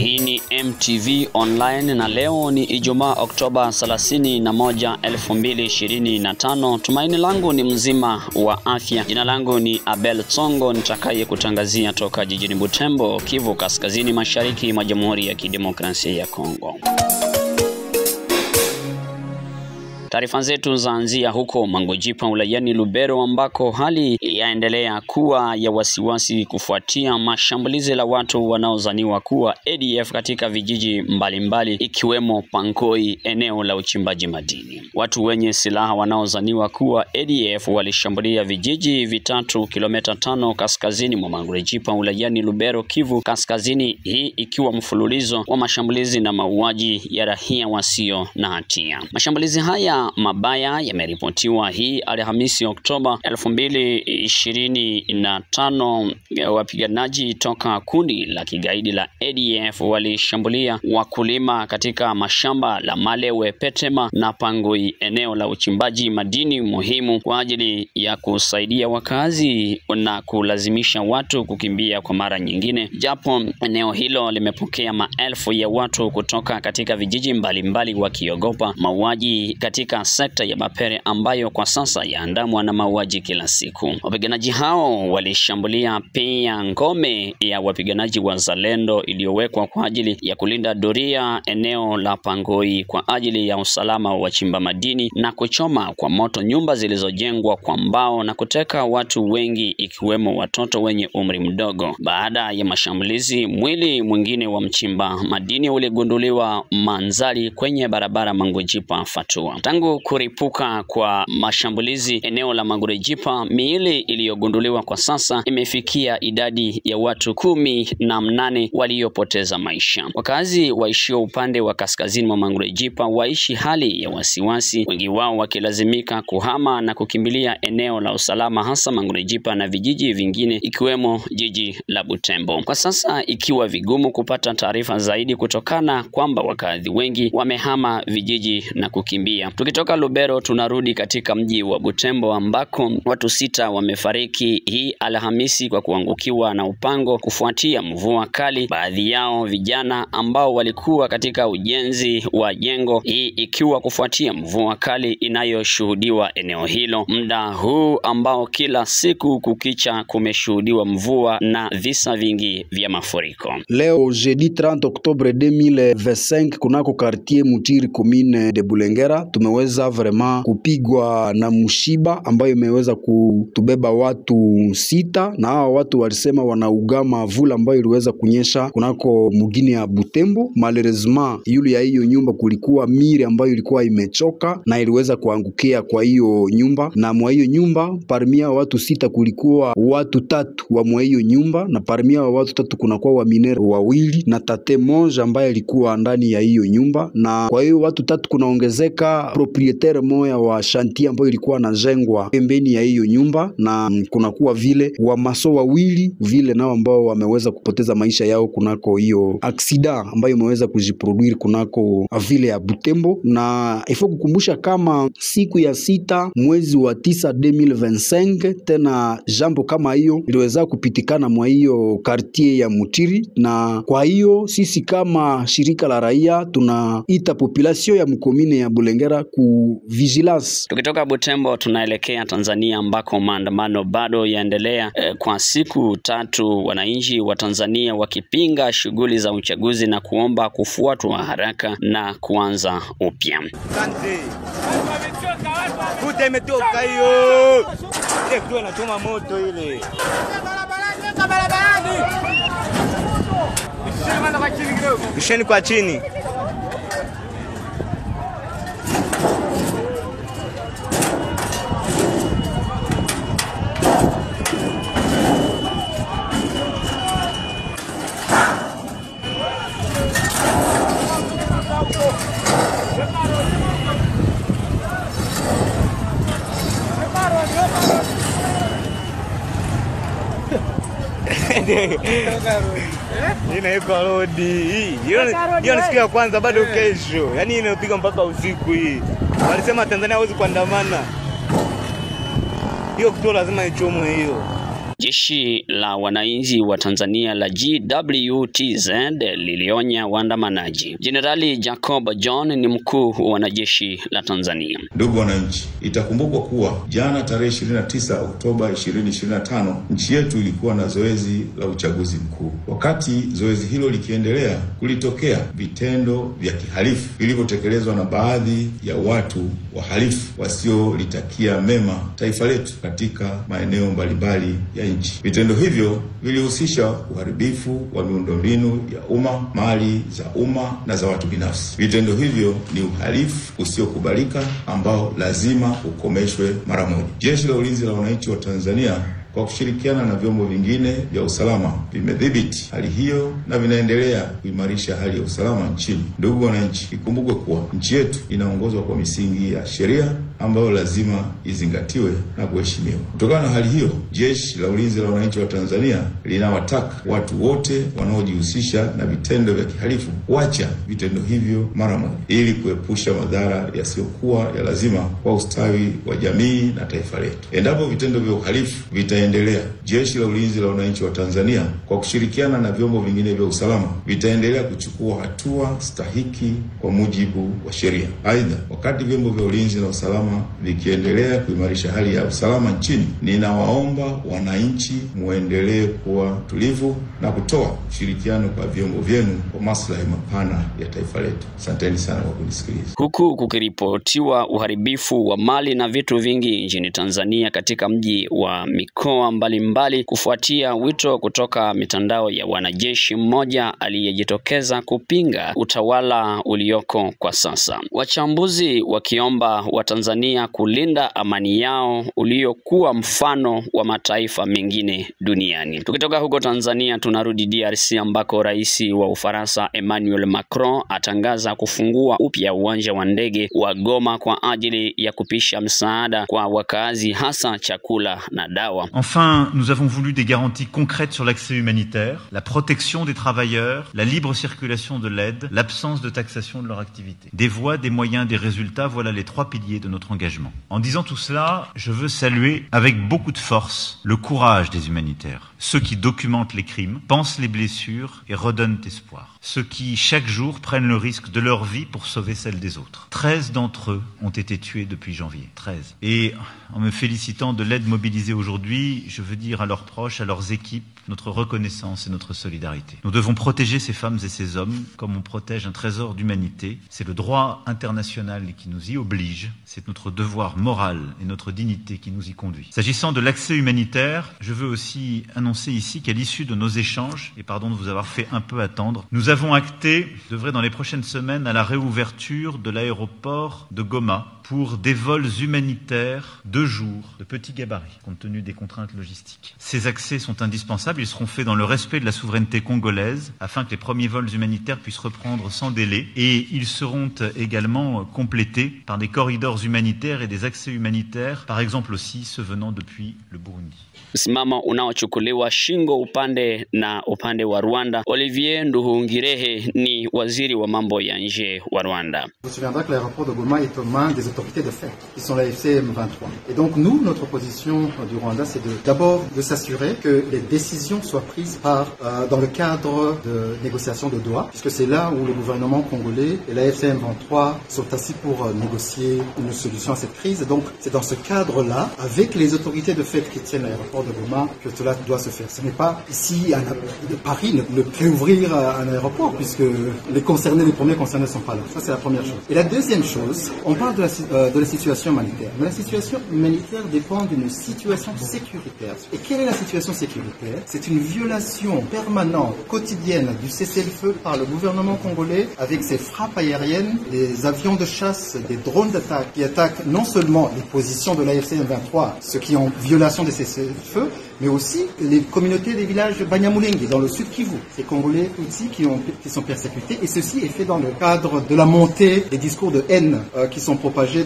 Hii ni MTV Online na leo ni Ijumaa Oktoba 31, 2025. Tumaini langu ni mzima wa afya. Jina langu ni Abel Tsongo, nitakaye kutangazia toka jijini Butembo, Kivu Kaskazini Mashariki mwa Jamhuri ya Kidemokrasia ya Kongo. Taarifa zetu zaanzia huko Mangojipa wilayani Lubero, ambako hali yaendelea kuwa ya wasiwasi kufuatia mashambulizi la watu wanaozaniwa kuwa ADF katika vijiji mbalimbali ikiwemo Pankoi, eneo la uchimbaji madini. Watu wenye silaha wanaozaniwa kuwa ADF walishambulia vijiji vitatu kilomita 5 kaskazini mwa Mangojipa wilayani Lubero, Kivu Kaskazini, hii ikiwa mfululizo wa mashambulizi na mauaji ya raia wasio na hatia. Mashambulizi haya mabaya yameripotiwa hii Alhamisi Oktoba 2025. Wapiganaji toka kundi la kigaidi la ADF walishambulia wakulima katika mashamba la Malewe, Petema na Pangoi, eneo la uchimbaji madini muhimu kwa ajili ya kusaidia wakazi na kulazimisha watu kukimbia kwa mara nyingine, japo eneo hilo limepokea maelfu ya watu kutoka katika vijiji mbalimbali wakiogopa mauaji katika sekta ya Bapere ambayo kwa sasa yaandamwa na mauaji kila siku. Wapiganaji hao walishambulia pia ngome ya wapiganaji wa Zalendo iliyowekwa kwa ajili ya kulinda doria eneo la Pangoi kwa ajili ya usalama wa wachimba madini na kuchoma kwa moto nyumba zilizojengwa kwa mbao na kuteka watu wengi ikiwemo watoto wenye umri mdogo. Baada ya mashambulizi, mwili mwingine wa mchimba madini uligunduliwa Manzali kwenye barabara Mangojipa Fatua. Tangu kuripuka kwa mashambulizi eneo la Mangojipa, miili iliyogunduliwa kwa sasa imefikia idadi ya watu 18 waliopoteza maisha. Wakazi waishio upande wa kaskazini mwa Mangojipa waishi hali ya wasiwasi, wengi wao wakilazimika kuhama na kukimbilia eneo la usalama, hasa Mangojipa na vijiji vingine ikiwemo jiji la Butembo. Kwa sasa ikiwa vigumu kupata taarifa zaidi kutokana kwamba wakazi wengi wamehama vijiji na kukimbia. Tukitoka Lubero tunarudi katika mji wa Butembo, ambako watu 6 wamefariki hii Alhamisi kwa kuangukiwa na upango kufuatia mvua kali, baadhi yao vijana ambao walikuwa katika ujenzi wa jengo, hii ikiwa kufuatia mvua kali inayoshuhudiwa eneo hilo muda huu ambao kila siku kukicha kumeshuhudiwa mvua na visa vingi vya mafuriko. Leo jeudi 30 Oktobre 2025 kunako quartier Mutiri commune de Bulengera tumeweza vraiment kupigwa na mshiba ambayo imeweza kutubeba watu 6, na hao watu walisema wanaugama vula ambayo iliweza kunyesha kunako mugini ya Butembo. Malheureusement yule ya hiyo nyumba kulikuwa miri ambayo ilikuwa imechoka na iliweza kuangukia kwa hiyo nyumba, na mwa hiyo nyumba parmi hao watu 6 kulikuwa watu 3 wa mwa hiyo nyumba, na parmi hao watu 3 kunakuwa wa minere 2 na tate moja ambaye alikuwa ndani ya hiyo nyumba. Na kwa hiyo watu 3 kunaongezeka proprietaire moya wa shantia ambayo ilikuwa najengwa pembeni ya hiyo nyumba, na kunakuwa vile wa maso 2 vile nao ambao wameweza kupoteza maisha yao kunako hiyo aksida ambayo imeweza kujiproduire kunako vile ya Butembo. Na ifo kukumbusha kama siku ya 6 mwezi wa 9 2025 tena jambo kama hiyo iliweza kupitikana mwa hiyo quartier ya Mutiri, na kwa hiyo sisi kama shirika la raia tunaita population ya mkomine ya Bulengera ku vigilance. Tukitoka Butembo tunaelekea Tanzania, ambako maandamano bado yaendelea kwa siku 3, wananchi wa Tanzania wakipinga shughuli za uchaguzi na kuomba kufuatwa haraka na kuanza upya. Futa imetoka hiyo. Ndio inachoma moto ile. Kisheni kwa chini. Ina iko rodi hii. Hiyo ni siku ya kwanza bado kesho. Yaani inapiga mpaka usiku hii. Walisema Tanzania hawezi kuandamana. Hiyo kitu lazima ichomwe hiyo. Jeshi la wananchi wa Tanzania la JWTZ lilionya waandamanaji. Jenerali Jacob John ni mkuu wa wanajeshi la Tanzania. Ndugu wananchi, itakumbukwa kuwa jana tarehe 29 Oktoba 2025 nchi yetu ilikuwa na zoezi la uchaguzi mkuu. Wakati zoezi hilo likiendelea, kulitokea vitendo vya kihalifu vilivyotekelezwa na baadhi ya watu wahalifu wasiolitakia mema taifa letu katika maeneo mbalimbali ya nchi. Vitendo hivyo vilihusisha uharibifu wa miundombinu ya umma, mali za umma na za watu binafsi. Vitendo hivyo ni uhalifu usiokubalika ambao lazima ukomeshwe mara moja. Jeshi la Ulinzi la Wananchi wa Tanzania kwa kushirikiana na vyombo vingine vya usalama vimedhibiti hali hiyo na vinaendelea kuimarisha hali ya usalama nchini. Ndugu wananchi, ikumbukwe kuwa nchi yetu inaongozwa kwa misingi ya sheria ambayo lazima izingatiwe na kuheshimiwa. Kutokana na hali hiyo, Jeshi la Ulinzi la Wananchi wa Tanzania linawataka watu wote wanaojihusisha na vitendo vya kihalifu kuacha vitendo hivyo mara moja ili kuepusha madhara yasiyokuwa ya lazima kwa ustawi wa jamii na taifa letu. Endapo vitendo vya uhalifu vitaendelea, Jeshi la Ulinzi la Wananchi wa Tanzania kwa kushirikiana na vyombo vingine vya usalama vitaendelea kuchukua hatua stahiki kwa mujibu wa sheria. Aidha, wakati vyombo vya ulinzi na usalama vikiendelea kuimarisha hali ya usalama nchini, ninawaomba wananchi muendelee kuwa tulivu na kutoa ushirikiano kwa vyombo vyenu kwa maslahi mapana ya taifa letu. Asanteni sana kwa kunisikiliza. Huku kukiripotiwa uharibifu wa mali na vitu vingi nchini Tanzania katika mji wa mikoa mbalimbali kufuatia wito kutoka mitandao ya wanajeshi mmoja aliyejitokeza kupinga utawala ulioko kwa sasa. Wachambuzi wakiomba Watanzania kulinda amani yao uliokuwa mfano wa mataifa mengine duniani. Tukitoka huko Tanzania tunarudi DRC ambako rais wa Ufaransa Emmanuel Macron atangaza kufungua upya uwanja wa ndege wa Goma kwa ajili ya kupisha msaada kwa wakazi hasa chakula na dawa. Enfin, nous avons voulu des garanties concrètes sur l'accès humanitaire, la protection des travailleurs, la libre circulation de l'aide, l'absence de taxation de leur activité. Des voies, des moyens, des résultats, voilà les trois piliers de notre engagement. En disant tout cela, je veux saluer avec beaucoup de force le courage des humanitaires. Ceux qui documentent les crimes, pensent les blessures et redonnent espoir. Ceux qui, chaque jour, prennent le risque de leur vie pour sauver celle des autres. 13 d'entre eux ont été tués depuis janvier. 13. Et en me félicitant de l'aide mobilisée aujourd'hui, je veux dire à leurs proches, à leurs équipes, notre reconnaissance et notre solidarité. Nous devons protéger ces femmes et ces hommes comme on protège un trésor d'humanité. C'est le droit international qui nous y oblige. C'est notre devoir moral et notre dignité qui nous y conduit. S'agissant de l'accès humanitaire, je veux aussi annoncer ici qu'à l'issue de nos échanges, et pardon de vous avoir fait un peu attendre, nous avons acté, devrait dans les prochaines semaines, à la réouverture de l'aéroport de Goma pour des vols humanitaires 2 jours de petit gabarit, compte tenu des contraintes logistiques. Ces accès sont indispensables, ils seront faits dans le respect de la souveraineté congolaise, afin que les premiers vols humanitaires puissent reprendre sans délai, et ils seront également complétés par des corridors humanitaires et des accès humanitaires, par exemple aussi ceux venant depuis le Burundi. Msimamo unaochukuliwa shingo upande na upande wa Rwanda. Olivier Nduhungirehe ni waziri wa mambo ya nje wa Rwanda. Vous souviendrez que l'aéroport de Goma est aux mains des autorités de fait, qui sont la FCM 23. Et donc nous, notre position du Rwanda, c'est d'abord de s'assurer que les décisions soient prises dans le cadre de négociations de Doha, puisque c'est là où le gouvernement congolais et la FCM 23 sont assis pour négocier une solution à cette crise. Donc c'est dans ce cadre-là, avec les autorités de fait qui tiennent l'aéroport de Goma, que cela doit se faire. Ce n'est pas ici, Paris ne peut ouvrir un aéroport, puisque les premiers concernés ne sont pas là. Ça, c'est la première chose. Et la deuxième chose, on parle de la situation humanitaire. Mais la situation humanitaire dépend d'une situation sécuritaire. Et quelle est la situation sécuritaire? C'est une violation permanente, quotidienne du cessez-le-feu par le gouvernement congolais, avec ses frappes aériennes, les avions de chasse, des drones d'attaque qui attaquent non seulement les positions de l'AFC M23, ceux qui ont violation de cessez-le-feu, mais aussi les communautés des villages de Banyamulenge, dans le sud Kivu, ces Congolais aussi qui sont persécutés, et ceci est fait dans le cadre de la montée des discours de haine qui sont propagés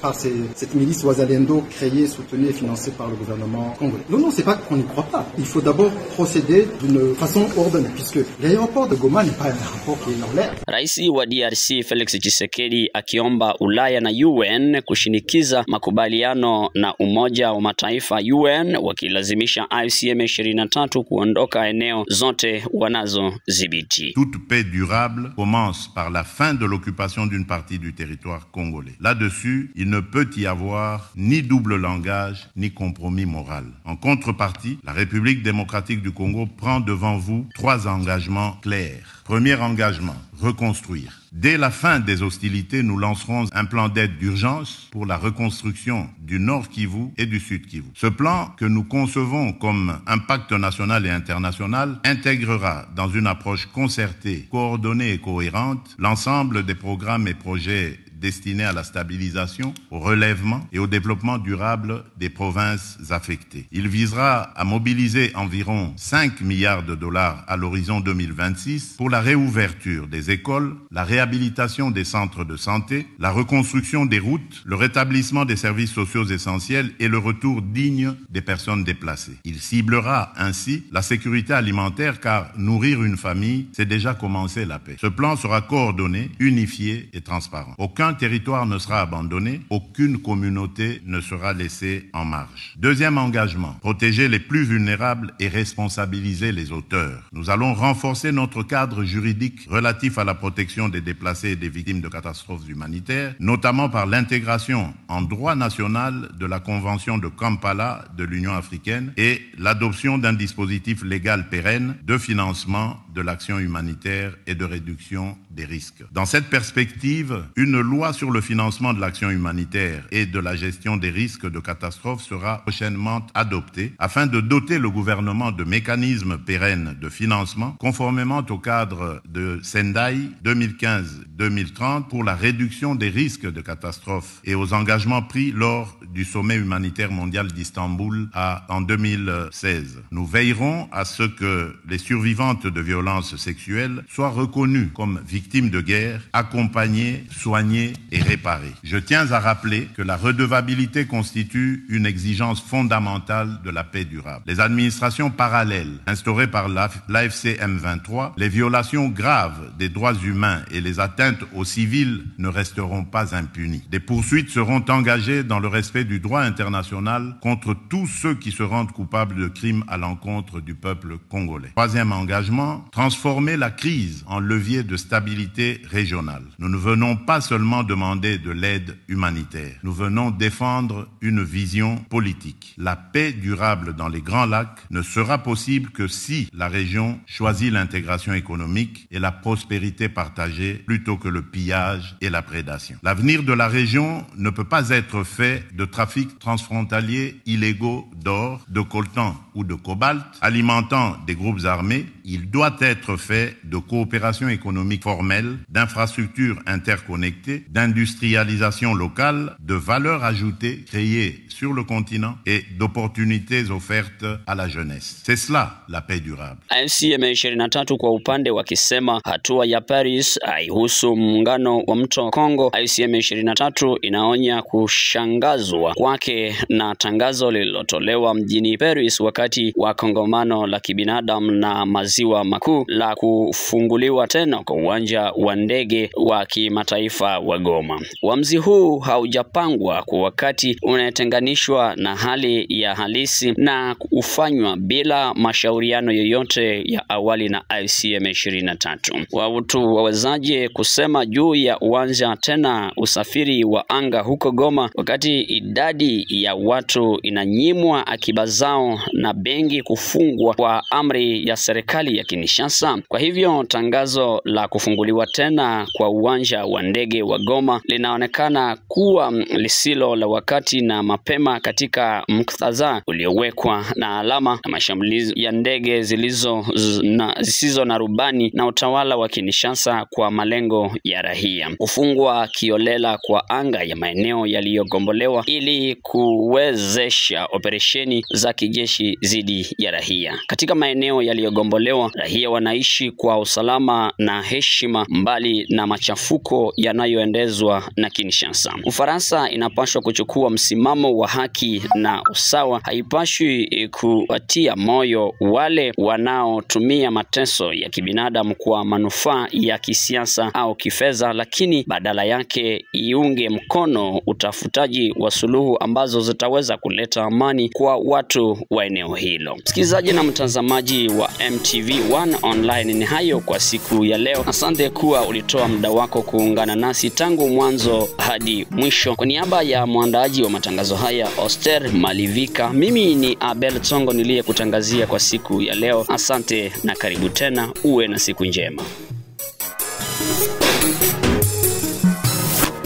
par cette milice Wazalendo créée, soutenue et financée par le gouvernement congolais. Non, c'est pas qu'on n'y croit pas. Il faut d'abord procéder d'une façon ordonnée, puisque l'aéroport de Goma n'est pas un aéroport qui est dans l'air. Raisi wa DRC Felix Tshisekedi akiomba Ulaya na UN kushinikiza makubaliano na Umoja wa Mataifa UN wakilazimisha kulazimisha AFC M23 kuondoka eneo zote wanazodhibiti. Toute paix durable commence par la fin de l'occupation d'une partie du territoire congolais. Là-dessus, il ne peut y avoir ni double langage, ni compromis moral. En contrepartie, la République démocratique du Congo prend devant vous 3 engagements clairs. Premier engagement, reconstruire. Dès la fin des hostilités, nous lancerons un plan d'aide d'urgence pour la reconstruction du Nord Kivu et du Sud Kivu. Ce plan, que nous concevons comme un pacte national et international, intégrera dans une approche concertée, coordonnée et cohérente l'ensemble des programmes et projets destinés à la stabilisation, au relèvement et au développement durable des provinces affectées. Il visera à mobiliser environ 5 milliards de dollars à l'horizon 2026 pour la réouverture des écoles, la réhabilitation des centres de santé, la reconstruction des routes, le rétablissement des services sociaux essentiels et le retour digne des personnes déplacées. Il ciblera ainsi la sécurité alimentaire car nourrir une famille, c'est déjà commencer la paix. Ce plan sera coordonné, unifié et transparent. Aucun territoire ne sera abandonné, aucune communauté ne sera laissée en marge. Deuxième engagement, protéger les plus vulnérables et responsabiliser les auteurs. Nous allons renforcer notre cadre juridique relatif à la protection des déplacés et des victimes de catastrophes humanitaires, notamment par l'intégration en droit national de la Convention de Kampala de l'Union africaine et l'adoption d'un dispositif légal pérenne de financement de l'action humanitaire et de réduction des risques. Dans cette perspective, une loi sur le financement de l'action humanitaire et de la gestion des risques de catastrophes sera prochainement adoptée afin de doter le gouvernement de mécanismes pérennes de financement conformément au cadre de Sendai 2015-2030 pour la réduction des risques de catastrophes et aux engagements pris lors du sommet humanitaire mondial d'Istanbul en 2016. Nous veillerons à ce que les survivantes de violences sexuelles soient reconnues comme victimes de guerre, accompagnées, soignées et réparées. Je tiens à rappeler que la redevabilité constitue une exigence fondamentale de la paix durable. Les administrations parallèles instaurées par l'AFC M23, les violations graves des droits humains et les atteintes aux civils ne resteront pas impunies. Des poursuites seront engagées dans le respect du droit international contre tous ceux qui se rendent coupables de crimes à l'encontre du peuple congolais. Troisième engagement, transformer la crise en levier de stabilité régionale. Nous ne venons pas seulement demander de l'aide humanitaire, nous venons défendre une vision politique. La paix durable dans les Grands Lacs ne sera possible que si la région choisit l'intégration économique et la prospérité partagée plutôt que le pillage et la prédation. L'avenir de la région ne peut pas être fait de trafics transfrontaliers illégaux d'or, de coltan ou de cobalt, alimentant des groupes armés. Il doit être fait de coopération économique formelle, d'infrastructures interconnectées, d'industrialisation locale, de valeur ajoutée créée sur le continent et d'opportunités offertes à la jeunesse. C'est cela la paix durable. AFC M23 kwa upande wakisema hatua ya Paris haihusu muungano wa mto Kongo. AFC M23 inaonya kushangazwa kwake na tangazo lililotolewa mjini Paris wakati wa kongamano la kibinadamu na maziwa makuu la kufunguliwa tena kwa uwanja wa ndege wa kimataifa wa Goma. Uamuzi huu haujapangwa kwa wakati unatenganishwa na hali ya halisi na ufanywa bila mashauriano yoyote ya awali na AFC M23. Watu wawezaje kusema juu ya uwanja tena usafiri wa anga huko Goma wakati idadi ya watu inanyimwa akiba zao na benki kufungwa kwa amri ya serikali ya Kinshasa? Kwa hivyo tangazo la kufunguliwa tena kwa uwanja wa ndege wa Goma linaonekana kuwa lisilo la wakati na mapema katika muktadha uliowekwa na alama na mashambulizi ya ndege zisizo na rubani na utawala wa Kinshasa kwa malengo ya raia. Kufungwa kiolela kwa anga ya maeneo yaliyogombolewa ili kuwezesha operesheni za kijeshi dhidi ya raia. Katika maeneo yaliyogombolewa, raia wanaishi kwa usalama na heshima mbali na machafuko yanayoendelea kupendezwa na Kinshasa. Ufaransa inapaswa kuchukua msimamo wa haki na usawa, haipashwi kuwatia moyo wale wanaotumia mateso ya kibinadamu kwa manufaa ya kisiasa au kifedha, lakini badala yake iunge mkono utafutaji wa suluhu ambazo zitaweza kuleta amani kwa watu wa eneo hilo. Msikilizaji na mtazamaji wa MTV1 Online, ni hayo kwa siku ya leo. Asante kuwa ulitoa muda wako kuungana nasi tangu mwanzo hadi mwisho. Kwa niaba ya mwandaji wa matangazo haya Oster Malivika, mimi ni Abel Tsongo niliyekutangazia kwa siku ya leo. Asante na karibu tena, uwe na siku njema.